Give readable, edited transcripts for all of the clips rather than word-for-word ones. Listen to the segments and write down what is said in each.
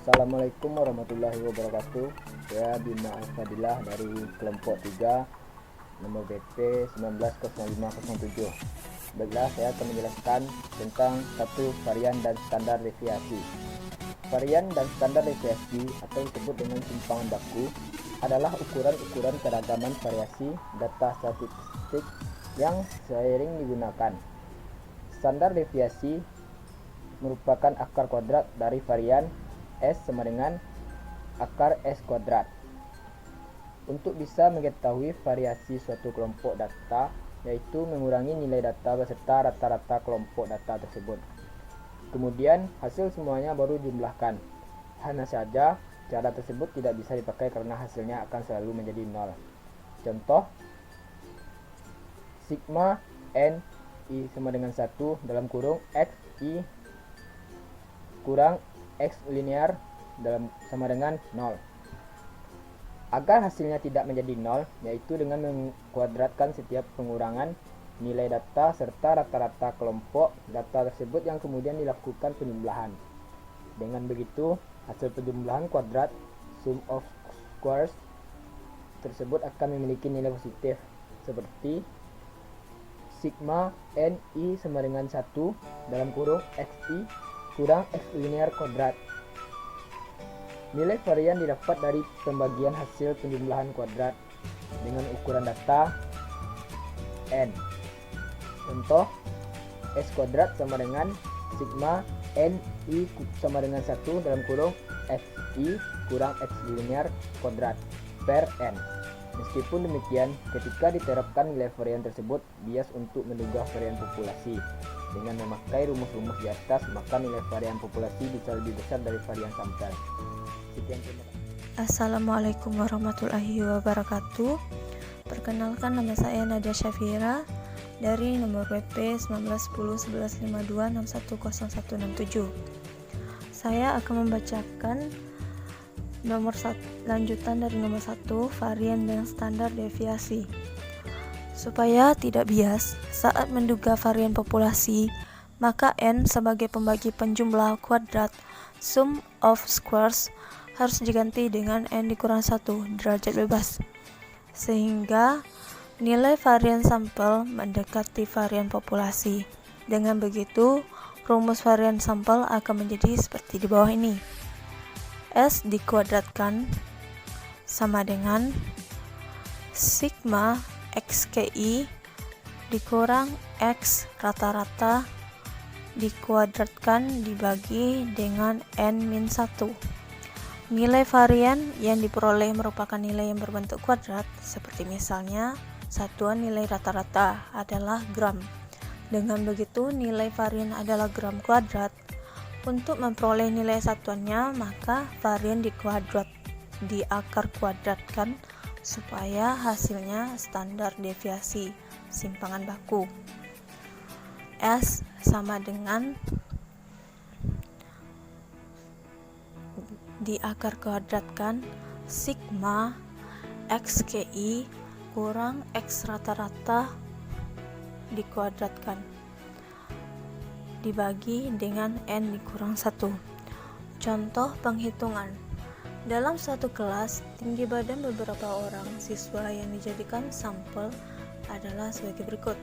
Assalamualaikum warahmatullahi wabarakatuh. Saya Bima Al-Fadilah dari kelompok 3 nomor BP 190507. Baiklah, saya akan menjelaskan tentang satu varian dan standar deviasi. Varian dan standar deviasi atau disebut dengan simpangan baku adalah ukuran-ukuran keragaman variasi data statistik yang seiring digunakan. Standar deviasi merupakan akar kuadrat dari varian S sama dengan akar S kuadrat. Untuk bisa mengetahui variasi suatu kelompok data, yaitu mengurangi nilai data beserta rata-rata kelompok data tersebut. Kemudian hasil semuanya baru jumlahkan. Hanya saja cara tersebut tidak bisa dipakai karena hasilnya akan selalu menjadi nol. Contoh, sigma n i sama dengan 1 dalam kurung x i kurang X linear sama dengan 0. Agar hasilnya tidak menjadi 0, yaitu dengan mengkuadratkan setiap pengurangan nilai data serta rata-rata kelompok data tersebut yang kemudian dilakukan penjumlahan. Dengan begitu, hasil penjumlahan kuadrat sum of squares tersebut akan memiliki nilai positif seperti sigma n i sama dengan 1 dalam kurung xi kurang X linear kuadrat. Nilai varian didapat dari pembagian hasil penjumlahan kuadrat dengan ukuran data n. Contoh, S kuadrat sama dengan sigma n i sama dengan 1 dalam kurung xi kurang X linear kuadrat per n. Meskipun demikian, ketika diterapkan nilai varian tersebut bias untuk menduga varian populasi. Dengan memakai rumus-rumus di atas, maka nilai varian populasi bisa lebih besar dari varian sampel. Sekian, terima kasih. Assalamualaikum warahmatullahi wabarakatuh. Perkenalkan, nama saya Nadia Syafira dari nomor WP 19101152610167. Saya akan membacakan lanjutan dari nomor 1, varian dan standar deviasi. Supaya tidak bias saat menduga varian populasi, maka n sebagai pembagi penjumlah kuadrat sum of squares harus diganti dengan n dikurang 1 derajat bebas, sehingga nilai varian sampel mendekati varian populasi. Dengan begitu, rumus varian sampel akan menjadi seperti di bawah ini. S dikuadratkan sama dengan sigma xki dikurang X rata-rata dikuadratkan dibagi dengan n-1. Nilai varian yang diperoleh merupakan nilai yang berbentuk kuadrat, seperti misalnya satuan nilai rata-rata adalah gram. Dengan begitu, nilai varian adalah gram kuadrat. Untuk memperoleh nilai satuannya, maka varian diakar kuadratkan supaya hasilnya standar deviasi simpangan baku. S sama dengan diakar kuadratkan sigma xki kurang X rata-rata dikuadratkan dibagi dengan n dikurang 1. Contoh penghitungan. Dalam satu kelas, tinggi badan beberapa orang siswa yang dijadikan sampel adalah sebagai berikut: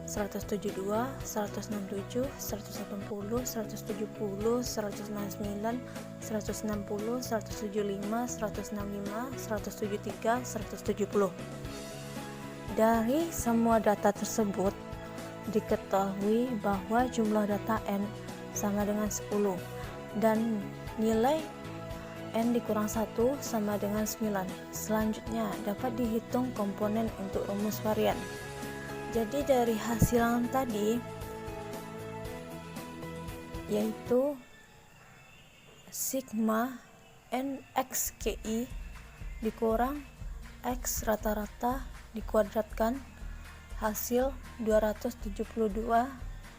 172, 167, 180, 170, 169, 160, 175, 165, 173, 170. Dari semua data tersebut, diketahui bahwa jumlah data n sama dengan 10 dan nilai n dikurang 1 sama dengan 9. Selanjutnya dapat dihitung komponen untuk rumus varian. Jadi dari hasilan tadi, yaitu sigma nxki dikurang X rata-rata dikuadratkan, hasil 272,9.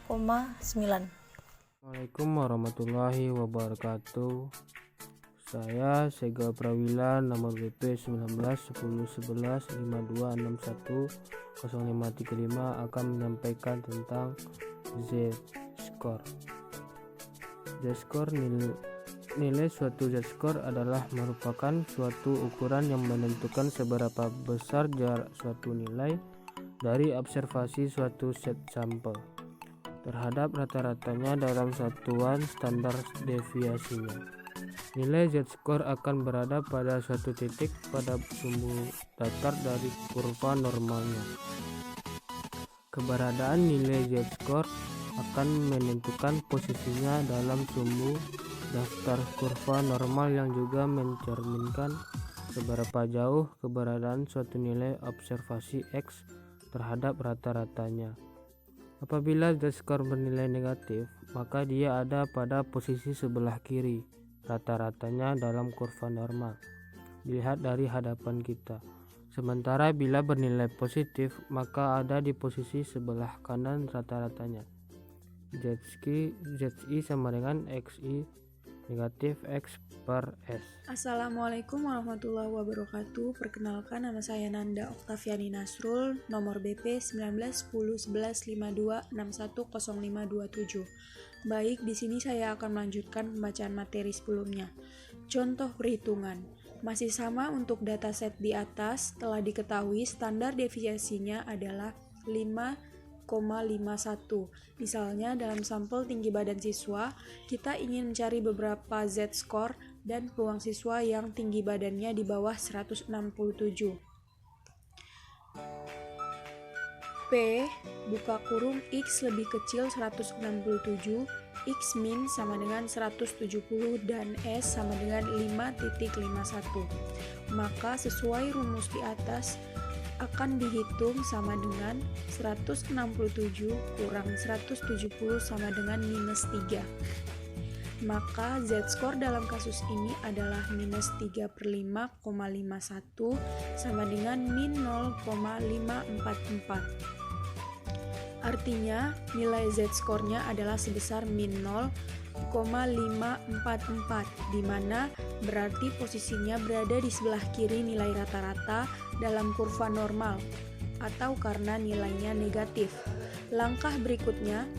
Assalamualaikum warahmatullahi wabarakatuh. Saya Sega Prawila nomor BP 19101152610535 akan menyampaikan tentang Z-score. Z-score nilai suatu z-score adalah merupakan suatu ukuran yang menentukan seberapa besar jarak suatu nilai dari observasi suatu set sampel terhadap rata-ratanya dalam satuan standar deviasinya. Nilai z-score akan berada pada suatu titik pada sumbu datar dari kurva normalnya. Keberadaan nilai z-score akan menentukan posisinya dalam sumbu daftar kurva normal yang juga mencerminkan seberapa jauh keberadaan suatu nilai observasi X terhadap rata-ratanya. Apabila z-score bernilai negatif, maka dia ada pada posisi sebelah kiri rata-ratanya dalam kurva normal, dilihat dari hadapan kita. Sementara bila bernilai positif, maka ada di posisi sebelah kanan rata-ratanya. Zi sama dengan Xi negatif X per S. Assalamualaikum warahmatullahi wabarakatuh. Perkenalkan, nama saya Nanda Oktaviani Nasrul, nomor BP 19101152610527. Baik, di sini saya akan melanjutkan pembacaan materi sebelumnya. Contoh perhitungan. Masih sama untuk dataset di atas, telah diketahui standar deviasinya adalah 5,51. Misalnya dalam sampel tinggi badan siswa, kita ingin mencari beberapa z-score dan peluang siswa yang tinggi badannya di bawah 167. P buka kurung X lebih kecil 167, X min sama dengan 170 dan S sama dengan 5,51. Maka sesuai rumus di atas akan dihitung sama dengan 167 kurang 170 sama dengan minus 3. Maka z-score dalam kasus ini adalah minus 3/5,51 sama dengan min 0,544. Artinya nilai z-score-nya adalah sebesar min 0,544, di mana berarti posisinya berada di sebelah kiri nilai rata-rata dalam kurva normal, atau karena nilainya negatif. Langkah berikutnya,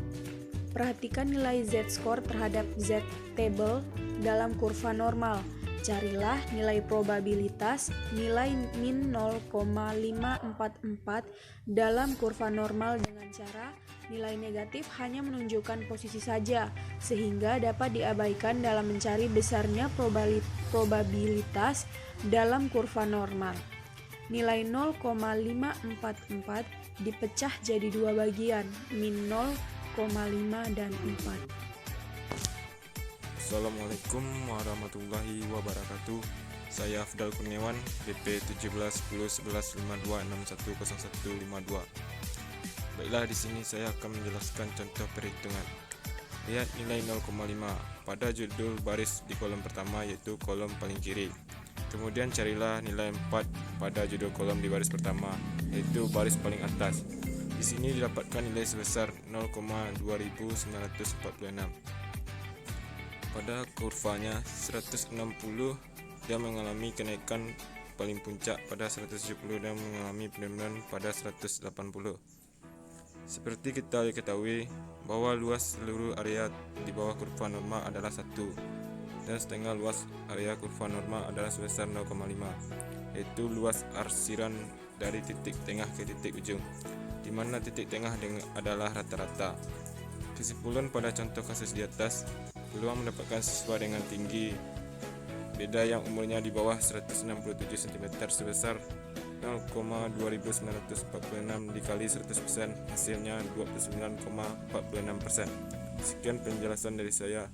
perhatikan nilai z-score terhadap z-table dalam kurva normal. Carilah nilai probabilitas nilai min 0,544 dalam kurva normal dengan cara nilai negatif hanya menunjukkan posisi saja, sehingga dapat diabaikan dalam mencari besarnya probabilitas dalam kurva normal. Nilai 0,544 dipecah jadi dua bagian, min 0,5 dan 4. Assalamualaikum warahmatullahi wabarakatuh. Saya Afdal Kurniawan, BP 17101152610152. Baiklah, di sini saya akan menjelaskan contoh perhitungan. Lihat nilai 0,5 pada judul baris di kolom pertama, yaitu kolom paling kiri. Kemudian carilah nilai 4 pada judul kolom di baris pertama, yaitu baris paling atas. Di sini didapatkan nilai sebesar 0,2946. Pada kurvanya 160 dia mengalami kenaikan paling puncak, pada 170 dia mengalami penurunan pada 180. Seperti kita ketahui bahwa luas seluruh area di bawah kurva normal adalah 1, dan setengah luas area kurva normal adalah sebesar 0,5, yaitu luas arsiran dari titik tengah ke titik ujung, di mana titik tengah adalah rata-rata. Kesimpulan pada contoh kasus di atas, peluang mendapatkan siswa dengan tinggi beda yang umurnya di bawah 167 cm sebesar 0,2946 dikali 100%, hasilnya 29,46%. Sekian penjelasan dari saya.